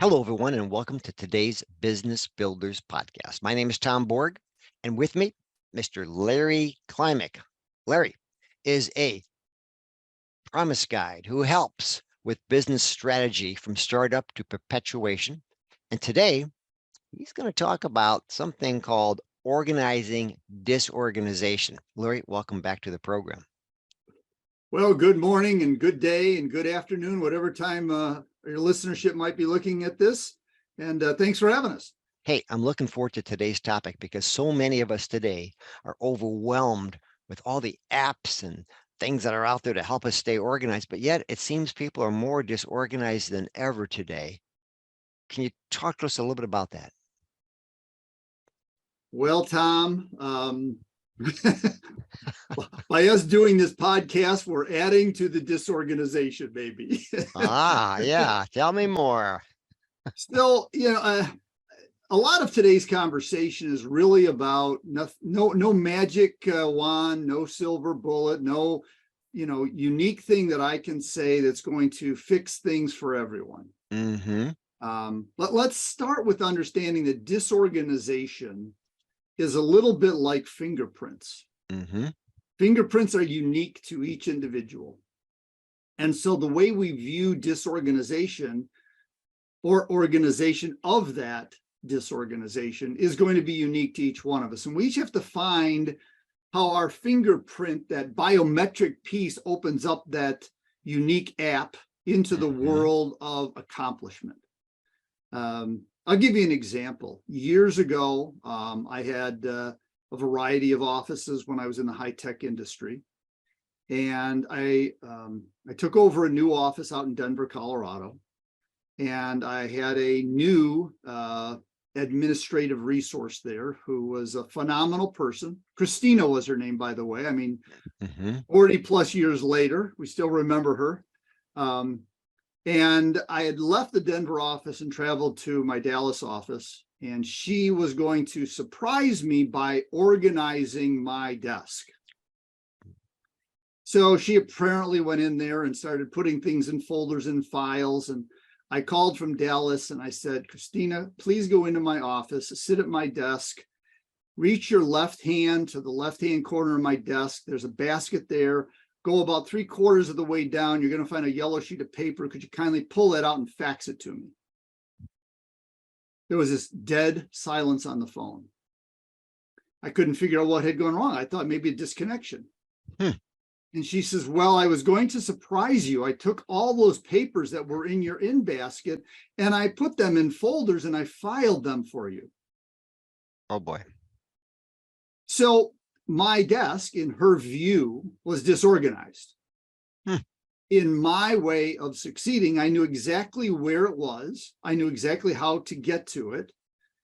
Hello, everyone, and welcome to today's Business Builders Podcast. My name is Tom Borg, and with me, Mr. Larry Klimek. Larry is a promise guide who helps with business strategy from startup to perpetuation. And today, he's going to talk about something called organizing disorganization. Larry, welcome back to the program. Well, good morning and good day and good afternoon, whatever time your listenership might be looking at this. And thanks for having us. Hey, I'm looking forward to today's topic because so many of us today are overwhelmed with all the apps and things that are out there to help us stay organized, but yet it seems people are more disorganized than ever today. Can you talk to us a little bit about that? Well, Tom, by us doing this podcast, we're adding to the disorganization, maybe. Yeah. Tell me more. Still, a lot of today's conversation is really about no magic wand, no silver bullet, no, unique thing that I can say that's going to fix things for everyone. Let's start with understanding that disorganization is a little bit like fingerprints. Fingerprints are unique to each individual. And so the way we view disorganization or organization of that disorganization is going to be unique to each one of us. And we each have to find how our fingerprint, that biometric piece, opens up that unique app into the world of accomplishment. I'll give you an example. Years ago, I had a variety of offices when I was in the high-tech industry. And I took over a new office out in Denver, Colorado. And I had a new administrative resource there who was a phenomenal person. Christina was her name, by the way. I mean, 40 plus years later, we still remember her. And I had left the Denver office and traveled to my Dallas office, and she was going to surprise me by organizing my desk. So she apparently went in there and started putting things in folders and files. And I called from Dallas and I said, Christina, please go into my office, sit at my desk, reach your left hand to the left-hand corner of my desk. There's a basket there. Go about 3/4 of the way down. You're going to find a yellow sheet of paper. Could you kindly pull that out and fax it to me? There was this dead silence on the phone. I couldn't figure out what had gone wrong. I thought maybe a disconnection. And she says, well, I was going to surprise you. I took all those papers that were in your in basket and I put them in folders and I filed them for you. Oh, boy. So my desk, in her view, was disorganized. In my way of succeeding, I knew exactly where it was. I knew exactly how to get to it.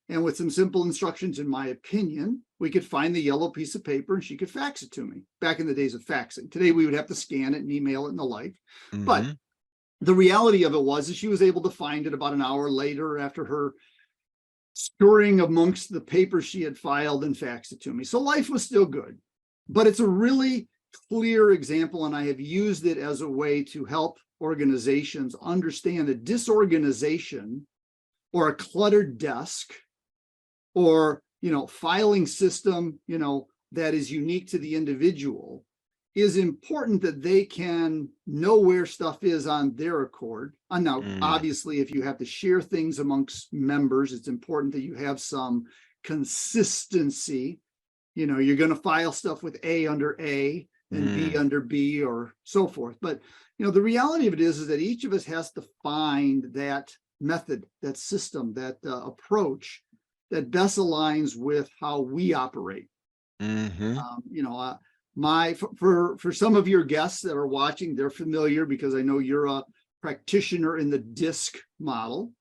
And with some simple instructions, in my opinion, we could find the yellow piece of paper and she could fax it to me. Back in the days of faxing. Today, we would have to scan it and email it and the like. But the reality of it was that she was able to find it about an hour later after her scurrying amongst the papers she had filed and faxed it to me. So life was still good. But it's a really clear example, and I have used it as a way to help organizations understand that disorganization or a cluttered desk or, filing system, that is unique to the individual is important, that they can know where stuff is on their accord. And now, obviously, if you have to share things amongst members, it's important that you have some consistency. You're going to file stuff with A under A and B under B or so forth. But, the reality of it is that each of us has to find that method, that system, that approach that best aligns with how we operate. For some of your guests that are watching, they're familiar because I know you're a practitioner in the DISC model.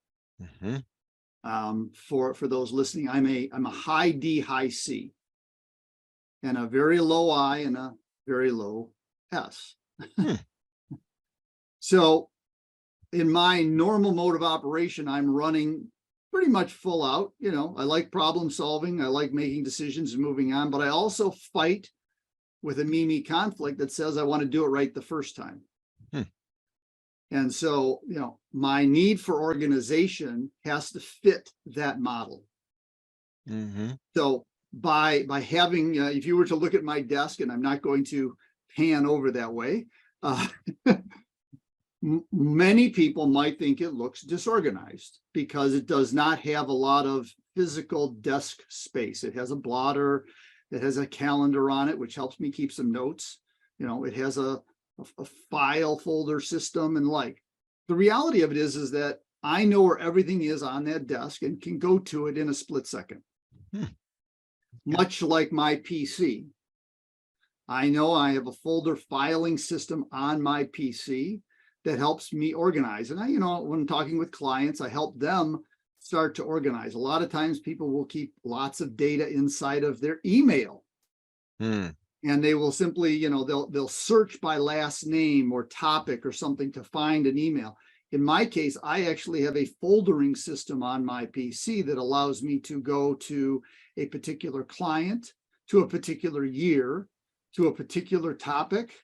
For those listening, I'm a high D, high C, and a very low I and a very low S. So in my normal mode of operation, I'm running pretty much full out. I like problem solving. I like making decisions and moving on, but I also fight with a me conflict that says I want to do it right the first time. And so, my need for organization has to fit that model. Mm-hmm. So by having, if you were to look at my desk, and I'm not going to pan over that way, many people might think it looks disorganized because it does not have a lot of physical desk space. It has a blotter, it has a calendar on it, which helps me keep some notes. It has a file folder system and like. The reality of it is that I know where everything is on that desk and can go to it in a split second. Much like my PC. I know I have a folder filing system on my PC that helps me organize. And when I'm talking with clients, I help them start to organize. A lot of times people will keep lots of data inside of their email. And they will simply, they'll search by last name or topic or something to find an email. In my case, I actually have a foldering system on my PC that allows me to go to a particular client, to a particular year, to a particular topic,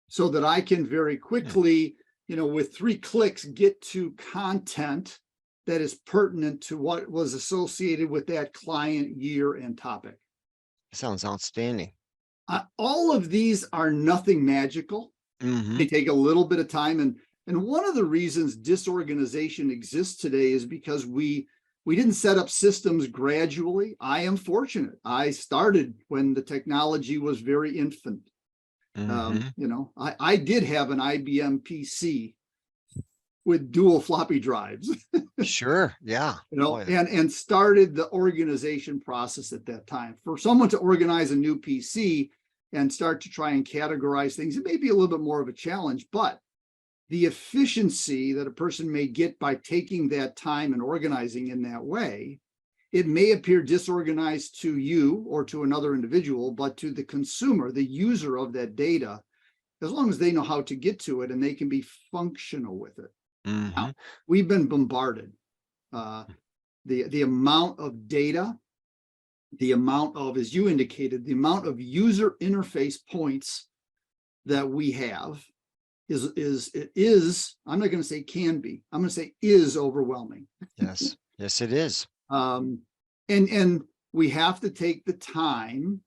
so that I can very quickly, with 3 clicks, get to content that is pertinent to what was associated with that client, year, and topic. Sounds outstanding. All of these are nothing magical. They take a little bit of time. And one of the reasons disorganization exists today is because we didn't set up systems gradually. I am fortunate. I started when the technology was very infant. I did have an IBM PC with dual floppy drives. Sure. Yeah. And started the organization process at that time. For someone to organize a new PC and start to try and categorize things, it may be a little bit more of a challenge, but the efficiency that a person may get by taking that time and organizing in that way, it may appear disorganized to you or to another individual, but to the consumer, the user of that data, as long as they know how to get to it and they can be functional with it. Now, we've been bombarded. The amount of data, the amount of, as you indicated, the amount of user interface points that we have is I'm not going to say can be, I'm going to say is overwhelming. Yes, it is. And we have to take the time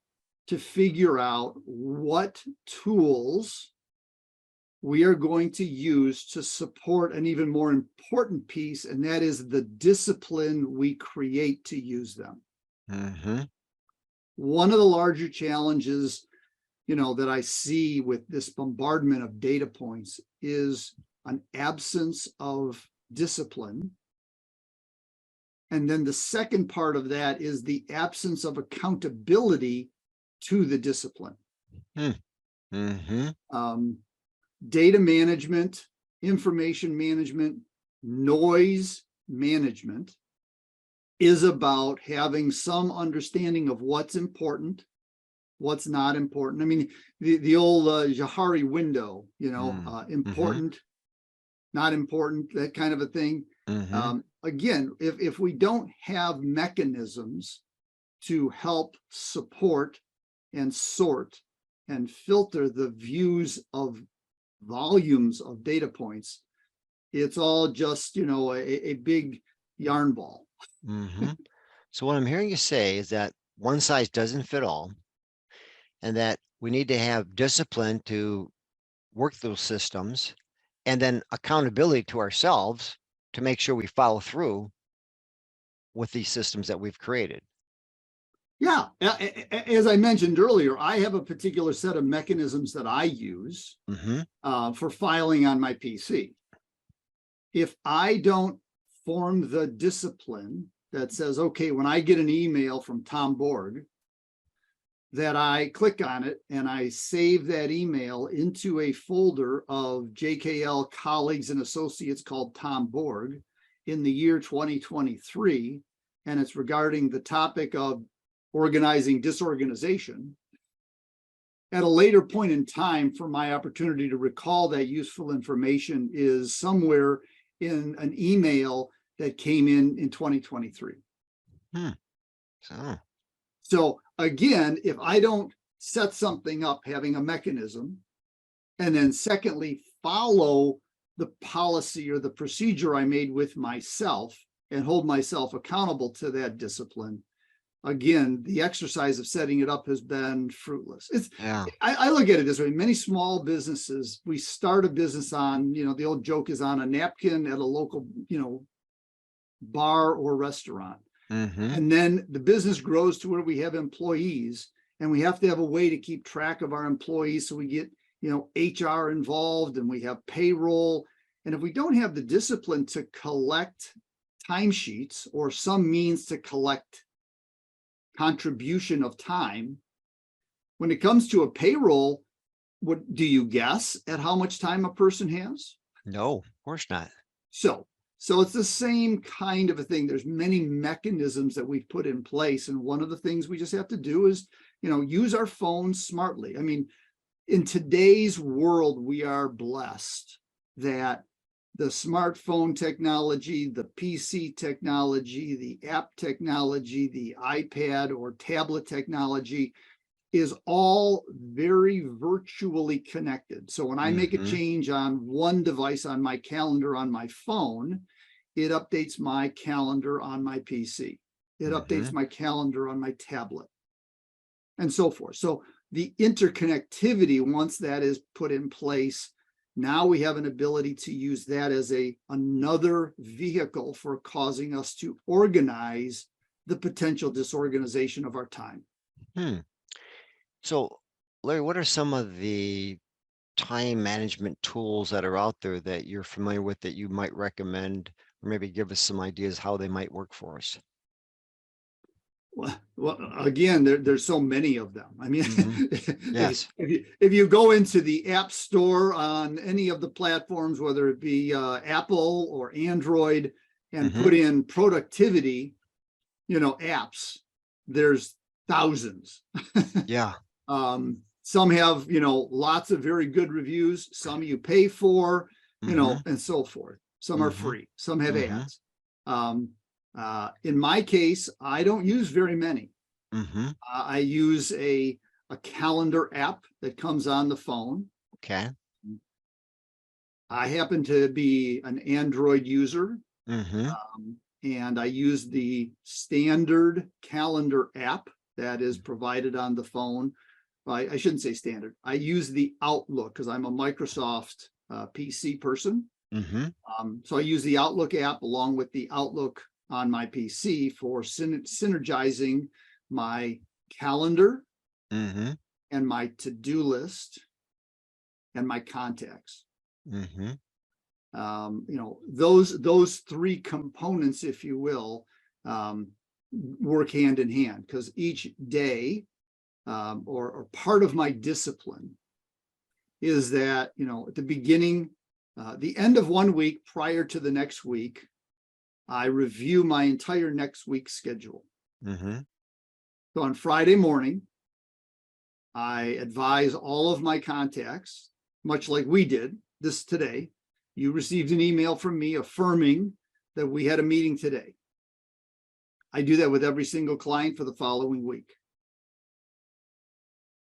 to figure out what tools we are going to use to support an even more important piece, and that is the discipline we create to use them. One of the larger challenges, that I see with this bombardment of data points is an absence of discipline. And then the second part of that is the absence of accountability to the discipline. Data management, information management, noise management is about having some understanding of what's important, what's not important. I mean, the old Johari window, important, not important, that kind of a thing. Again, if we don't have mechanisms to help support and sort and filter the views of volumes of data points, it's all just, a big yarn ball. So what I'm hearing you say is that one size doesn't fit all, and that we need to have discipline to work those systems, and then accountability to ourselves to make sure we follow through with these systems that we've created. Yeah, as I mentioned earlier, I have a particular set of mechanisms that I use for filing on my PC. If I don't form the discipline that says, okay, when I get an email from Tom Borg, that I click on it and I save that email into a folder of JKL colleagues and associates called Tom Borg in the year 2023, and it's regarding the topic of organizing disorganization. At a later point in time, for my opportunity to recall that useful information is somewhere in an email that came in 2023. So again, if I don't set something up, having a mechanism, and then secondly, follow the policy or the procedure I made with myself and hold myself accountable to that discipline, again, the exercise of setting it up has been fruitless. Yeah. I look at it this way. Many small businesses, we start a business on, the old joke is on a napkin at a local, bar or restaurant. Mm-hmm. And then the business grows to where we have employees, and we have to have a way to keep track of our employees. So we get, HR involved, and we have payroll. And if we don't have the discipline to collect timesheets or some means to collect contribution of time, when it comes to a payroll, what do you guess at how much time a person has? No, of course not. So it's the same kind of a thing. There's many mechanisms that we've put in place. And one of the things we just have to do is, use our phones smartly. I mean, in today's world, we are blessed that the smartphone technology, the PC technology, the app technology, the iPad or tablet technology is all very virtually connected. So when I make a change on one device on my calendar on my phone, it updates my calendar on my PC. It updates my calendar on my tablet, and so forth. So the interconnectivity, once that is put in place, now we have an ability to use that as another vehicle for causing us to organize the potential disorganization of our time. So, Larry, what are some of the time management tools that are out there that you're familiar with that you might recommend, or maybe give us some ideas how they might work for us? Well, again, there's so many of them. I mean, Yes. if you go into the App Store on any of the platforms, whether it be Apple or Android, and put in productivity, apps, there's thousands. Yeah. Some have, lots of very good reviews. Some you pay for, and so forth. Some are free. Some have ads. In my case, I don't use very many. I use a calendar app that comes on the phone. Okay. I happen to be an Android user, and I use the standard calendar app that is provided on the phone. I shouldn't say standard. I use the Outlook because I'm a Microsoft PC person. So I use the Outlook app along with the Outlook on my PC for synergizing my calendar and my to-do list and my contacts. Those three components, if you will, work hand in hand, because each day or part of my discipline is that, at the beginning, the end of one week prior to the next week, I review my entire next week's schedule. So on Friday morning, I advise all of my contacts, much like we did this today. You received an email from me affirming that we had a meeting today. I do that with every single client for the following week.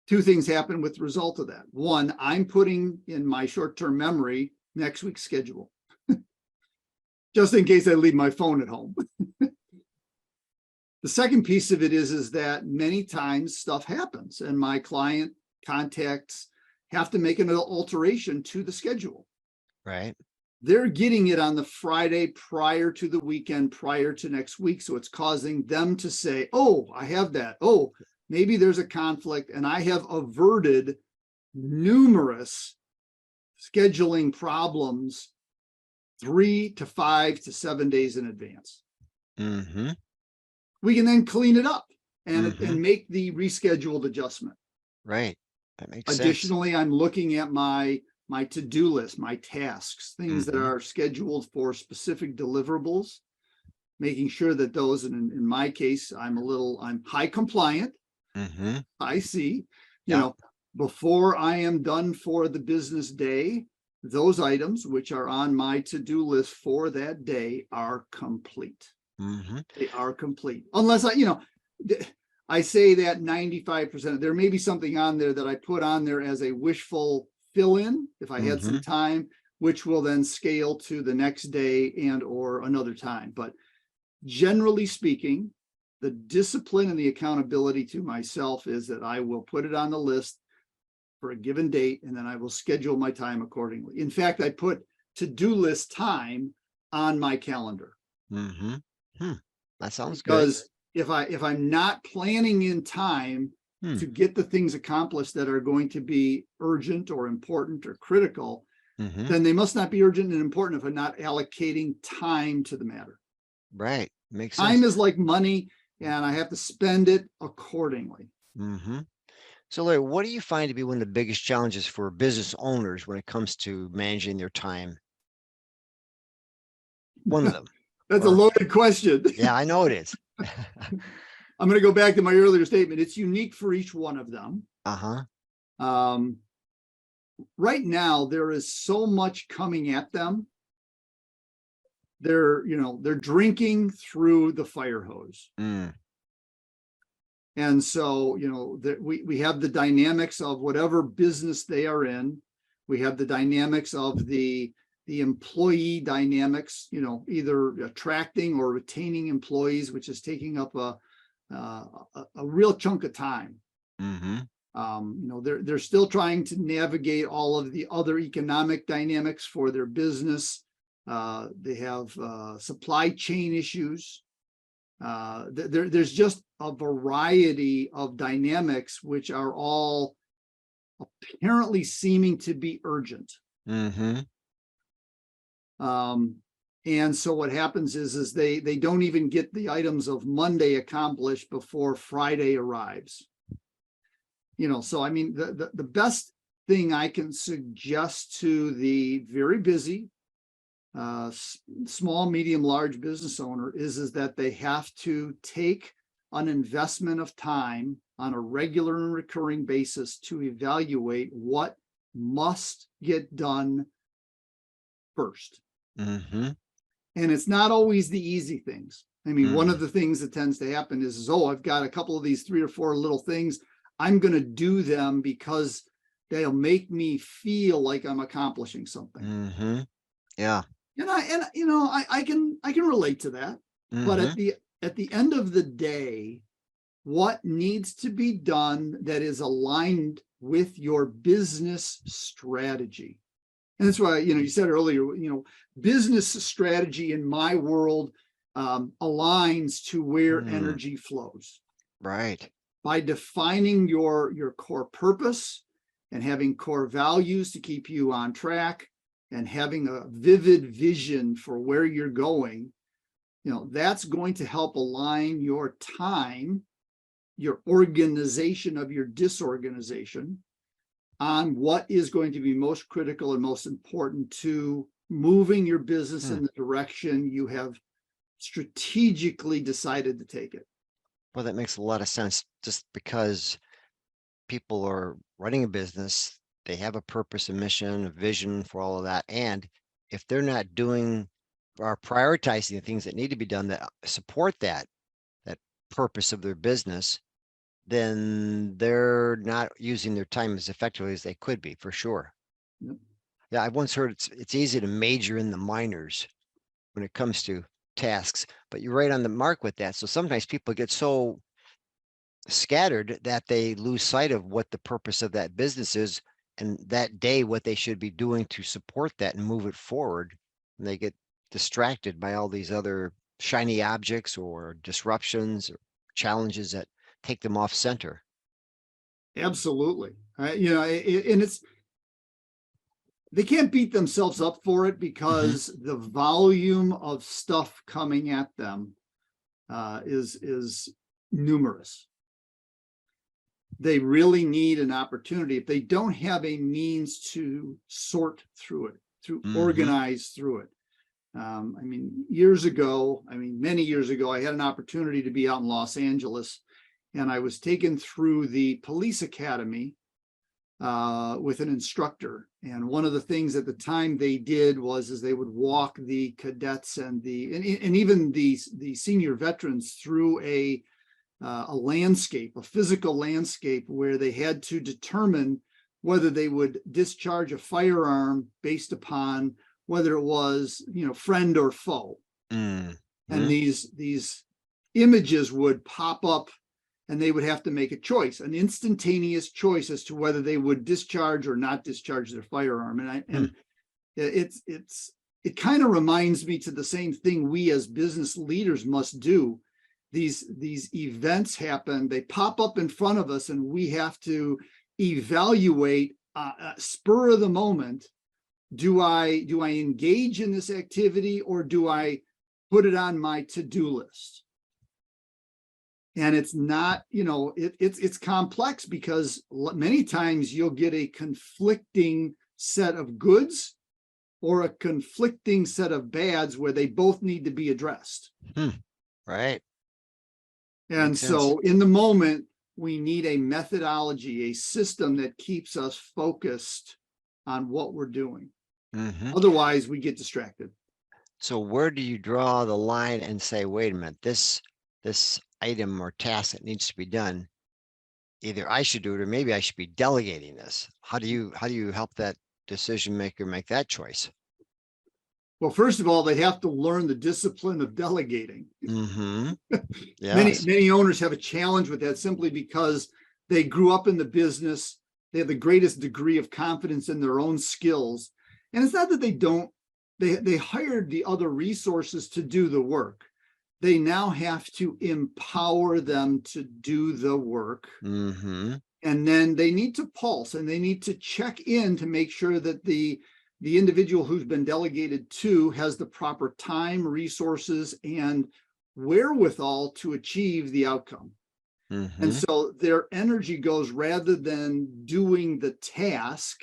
Two things happen with the result of that. One, I'm putting in my short-term memory next week's schedule, just in case I leave my phone at home. The second piece of it is that many times stuff happens and my client contacts have to make an alteration to the schedule. Right. They're getting it on the Friday prior to the weekend, prior to next week. So it's causing them to say, oh, I have that. Oh, maybe there's a conflict. And I have averted numerous scheduling problems 3 to 5 to 7 days in advance. We can then clean it up and make the rescheduled adjustment. Right. That makes sense. Additionally, I'm looking at my to-do list, my tasks, things that are scheduled for specific deliverables, making sure that those, and in my case, I'm high compliant. I see, before I am done for the business day, those items which are on my to-do list for that day are complete. They are complete. Unless I say that 95%, there may be something on there that I put on there as a wishful fill-in if I had some time, which will then scale to the next day and or another time. But generally speaking, the discipline and the accountability to myself is that I will put it on the list for a given date, and then I will schedule my time accordingly. In fact, I put to-do list time on my calendar. That sounds because if I'm not planning in time to get the things accomplished that are going to be urgent or important or critical, then they must not be urgent and important if I'm not allocating time to the matter. Right. Makes sense. Time is like money, and I have to spend it accordingly. So, Larry, what do you find to be one of the biggest challenges for business owners when it comes to managing their time? One of them. That's a loaded question. Yeah, I know it is. I'm going to go back to my earlier statement. It's unique for each one of them. Right now, there is so much coming at them. They're drinking through the fire hose. And so, we have the dynamics of whatever business they are in. We have the dynamics of the employee dynamics, either attracting or retaining employees, which is taking up a real chunk of time. They're still trying to navigate all of the other economic dynamics for their business. They have supply chain issues. There's just a variety of dynamics which are all apparently seeming to be urgent. And so what happens is they don't even get the items of Monday accomplished before Friday arrives. So I mean, the best thing I can suggest to the very busy small, medium, large business owner is that they have to take an investment of time on a regular and recurring basis to evaluate what must get done first. And it's not always the easy things. I mean, one of the things that tends to happen is, I've got a couple of these 3 or 4 little things. I'm going to do them because they'll make me feel like I'm accomplishing something. Yeah. And I can relate to that. But at the end of the day, what needs to be done that is aligned with your business strategy? And that's why, you said earlier, business strategy in my world aligns to where energy flows. Right. By defining your core purpose and having core values to keep you on track and having a vivid vision for where you're going, that's going to help align your time, your organization of your disorganization, on what is going to be most critical and most important to moving your business in the direction you have strategically decided to take it. Well, that makes a lot of sense, just because people are running a business, they have a purpose, a mission, a vision for all of that. And if they're not doing or prioritizing the things that need to be done that support that purpose of their business, then they're not using their time as effectively as they could be, for sure. Yeah, I've once heard it's easy to major in the minors when it comes to tasks, but you're right on the mark with that. So sometimes people get so scattered that they lose sight of what the purpose of that business is, and that day what they should be doing to support that and move it forward. And they get distracted by all these other shiny objects or disruptions or challenges that take them off center. Absolutely. And they can't beat themselves up for it because the volume of stuff coming at them is numerous. They really need an opportunity. If they don't have a means to sort through it, to organize through it. Many years ago, I had an opportunity to be out in Los Angeles, and I was taken through the police academy with an instructor. And one of the things at the time they did was they would walk the cadets and even the senior veterans through a landscape, a physical landscape, where they had to determine whether they would discharge a firearm based upon whether it was, friend or foe. Mm. And these images would pop up and they would have to make a choice, an instantaneous choice as to whether they would discharge or not discharge their firearm. And it kind of reminds me to the same thing we as business leaders must do. These events happen, they pop up in front of us, and we have to evaluate spur of the moment. Do I engage in this activity, or do I put it on my to-do list? And it's not, it's complex, because many times you'll get a conflicting set of goods or a conflicting set of bads where they both need to be addressed. Right. And Makes so sense. in the moment, we need a methodology, a system that keeps us focused on what we're doing. Otherwise, we get distracted. So where do you draw the line and say, wait a minute, this item or task that needs to be done, either I should do it or maybe I should be delegating this? How do you help that decision maker make that choice? Well, first of all, they have to learn the discipline of delegating. Yes. Many owners have a challenge with that, simply because they grew up in the business. They have the greatest degree of confidence in their own skills. And it's not that they hired the other resources to do the work. They now have to empower them to do the work. And then they need to pulse, and they need to check in to make sure that the individual who's been delegated to has the proper time, resources, and wherewithal to achieve the outcome. And so their energy goes, rather than doing the task,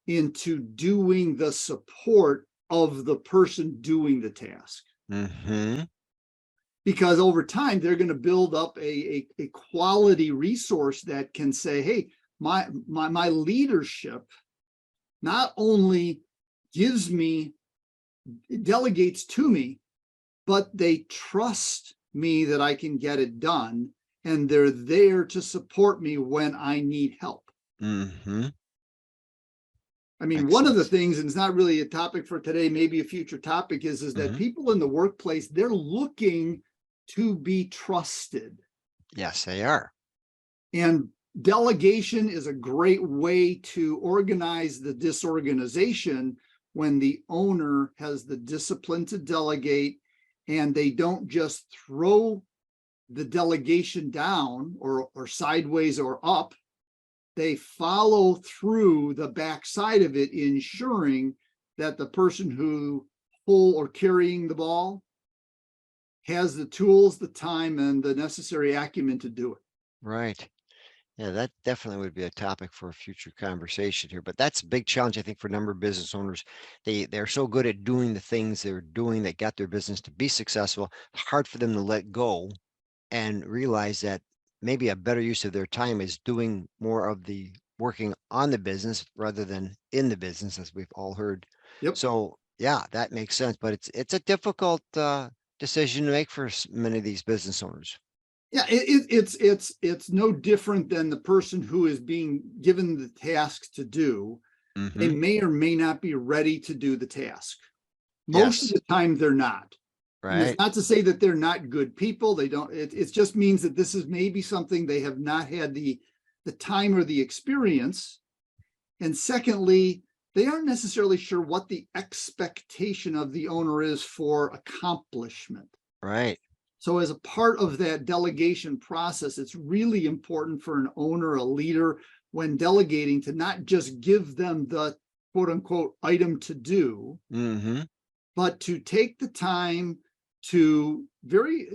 into doing the support of the person doing the task. Because over time, they're going to build up a quality resource that can say, hey, my leadership not only delegates to me, but they trust me that I can get it done, and they're there to support me when I need help. I mean, one of the things, and it's not really a topic for today, maybe a future topic, is that people in the workplace, they're looking to be trusted. Yes, they are. And delegation is a great way to organize the disorganization, when the owner has the discipline to delegate, and they don't just throw the delegation down or sideways or up. They follow through the backside of it, ensuring that the person who carrying the ball has the tools, the time, and the necessary acumen to do it. Right. Yeah, that definitely would be a topic for a future conversation here. But that's a big challenge, I think, for a number of business owners. They're so good at doing the things they're doing that got their business to be successful. It's hard for them to let go and realize that maybe a better use of their time is doing more of the working on the business rather than in the business, as we've all heard. Yep. So yeah, that makes sense. But it's a difficult decision to make for many of these business owners. Yeah, it's no different than the person who is being given the tasks to do. They may or may not be ready to do the task. Most of the time, they're not. And it's Right. not to say that they're not good people. They don't. It just means that this is maybe something they have not had the time or the experience. And secondly, they aren't necessarily sure what the expectation of the owner is for accomplishment. Right. So as a part of that delegation process, it's really important for an owner, a leader, when delegating, to not just give them the quote unquote item to do, but to take the time to very,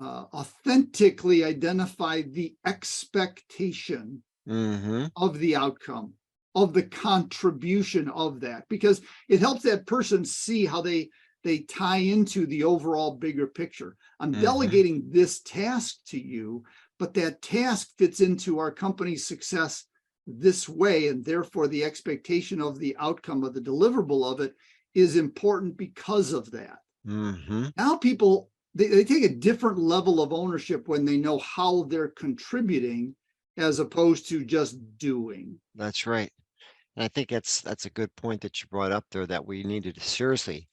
authentically identify the expectation of the outcome, of the contribution of that, because it helps that person see how they tie into the overall bigger picture. I'm delegating this task to you, but that task fits into our company's success this way, and therefore the expectation of the outcome of the deliverable of it is important because of that. Now people, they take a different level of ownership when they know how they're contributing, as opposed to just doing. That's right. And I think that's a good point that you brought up there, that we needed to seriously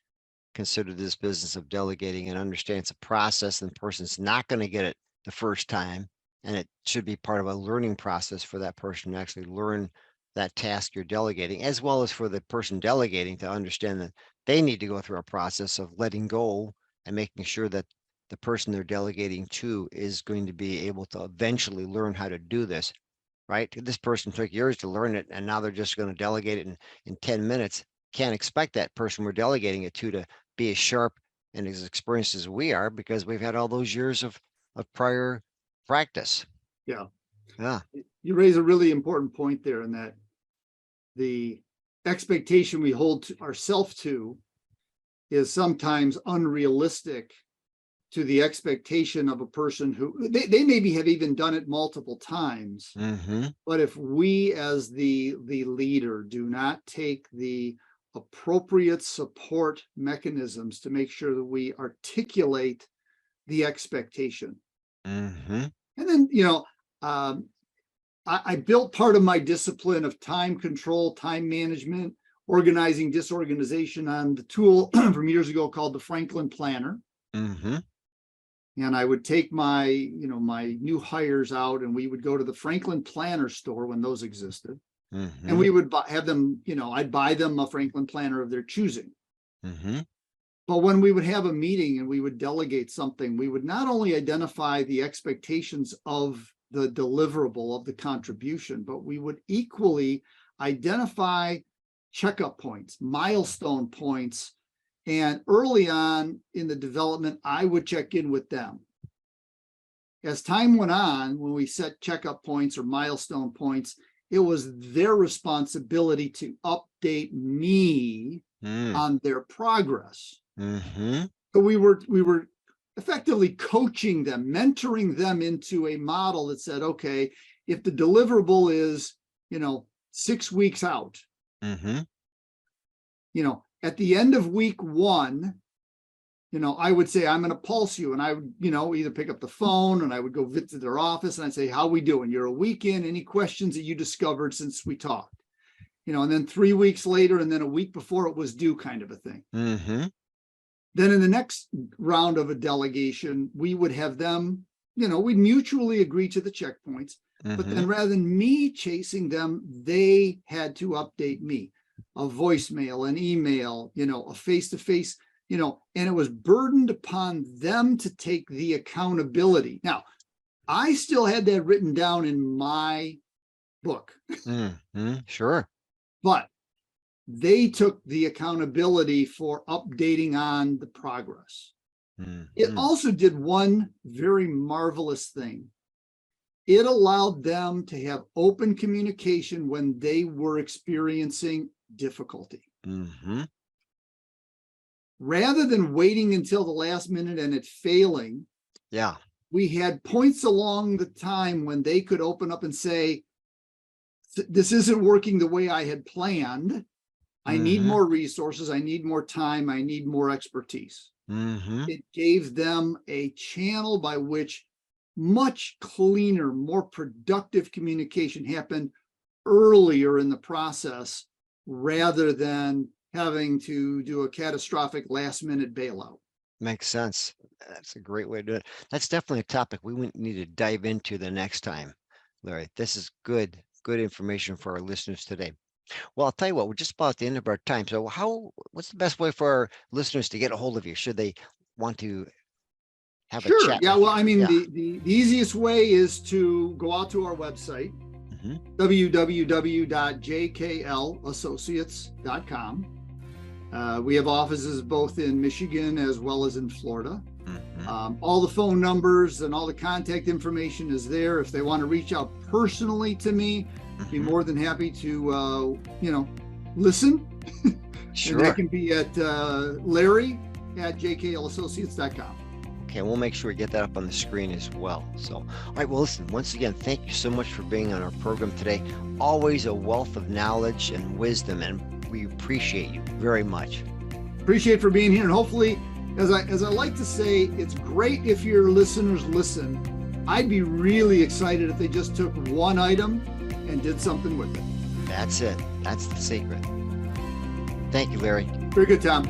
consider this business of delegating and understand it's a process, and the person's not going to get it the first time. And it should be part of a learning process for that person to actually learn that task you're delegating, as well as for the person delegating to understand that they need to go through a process of letting go and making sure that the person they're delegating to is going to be able to eventually learn how to do this, right? This person took years to learn it, and now they're just going to delegate it in 10 minutes. Can't expect that person we're delegating it to be as sharp and as experienced as we are, because we've had all those years of prior practice. Yeah. Yeah. You raise a really important point there, in that the expectation we hold to ourselves to is sometimes unrealistic to the expectation of a person who they maybe have even done it multiple times. Mm-hmm. But if we as the leader do not take the appropriate support mechanisms to make sure that we articulate the expectation. Mm-hmm. And then, I built part of my discipline of time control, time management, organizing disorganization on the tool from years ago called the Franklin Planner. Mm-hmm. And I would take my new hires out, and we would go to the Franklin Planner store when those existed. Mm-hmm. And we would have them, I'd buy them a Franklin Planner of their choosing. Mm-hmm. But when we would have a meeting and we would delegate something, we would not only identify the expectations of the deliverable of the contribution, but we would equally identify checkup points, milestone points. And early on in the development, I would check in with them. As time went on, when we set checkup points or milestone points, it was their responsibility to update me on their progress. Mm-hmm. So we were effectively coaching them, mentoring them into a model that said, okay, if the deliverable is, 6 weeks out, Mm-hmm. At the end of week 1, I would say, I'm going to pulse you. And I would, either pick up the phone, and I would go visit their office, and I'd say, how we doing? You're a week in, any questions that you discovered since we talked? And then 3 weeks later, and then a week before it was due, kind of a thing. Mm-hmm. Then in the next round of a delegation, we would have them, we'd mutually agree to the checkpoints, but then rather than me chasing them, they had to update me, a voicemail, an email, a face-to-face, and it was burdened upon them to take the accountability. Now, I still had that written down in my book. Mm-hmm. Sure. But they took the accountability for updating on the progress. Mm-hmm. It also did one very marvelous thing. It allowed them to have open communication when they were experiencing difficulty. Mm-hmm. Rather than waiting until the last minute and it failing, Yeah. we had points along the time when they could open up and say, this isn't working the way I had planned. I need more resources. I need more time. I need more expertise. Mm-hmm. It gave them a channel by which much cleaner, more productive communication happened earlier in the process, rather than having to do a catastrophic last-minute bailout. Makes sense. That's a great way to do it. That's definitely a topic we need to dive into the next time, Larry. This is good information for our listeners today. Well, I'll tell you what, we're just about at the end of our time. So what's the best way for our listeners to get a hold of you? Should they want to have a chat? Yeah, with well, you? I mean, the easiest way is to go out to our website, www.jklassociates.com. We have offices both in Michigan as well as in Florida. All the phone numbers and all the contact information is there. If they want to reach out personally to me, be more than happy to, listen. Sure. And that can be at Larry@jklassociates.com. Okay, we'll make sure we get that up on the screen as well. So, all right, well, listen, once again, thank you so much for being on our program today. Always a wealth of knowledge and wisdom, and we appreciate you very much. Appreciate for being here, and hopefully, as I like to say, it's great if your listeners listen, I'd be really excited if they just took one item and did something with it. That's it. That's the secret. Thank you, Larry. Very good, Tom.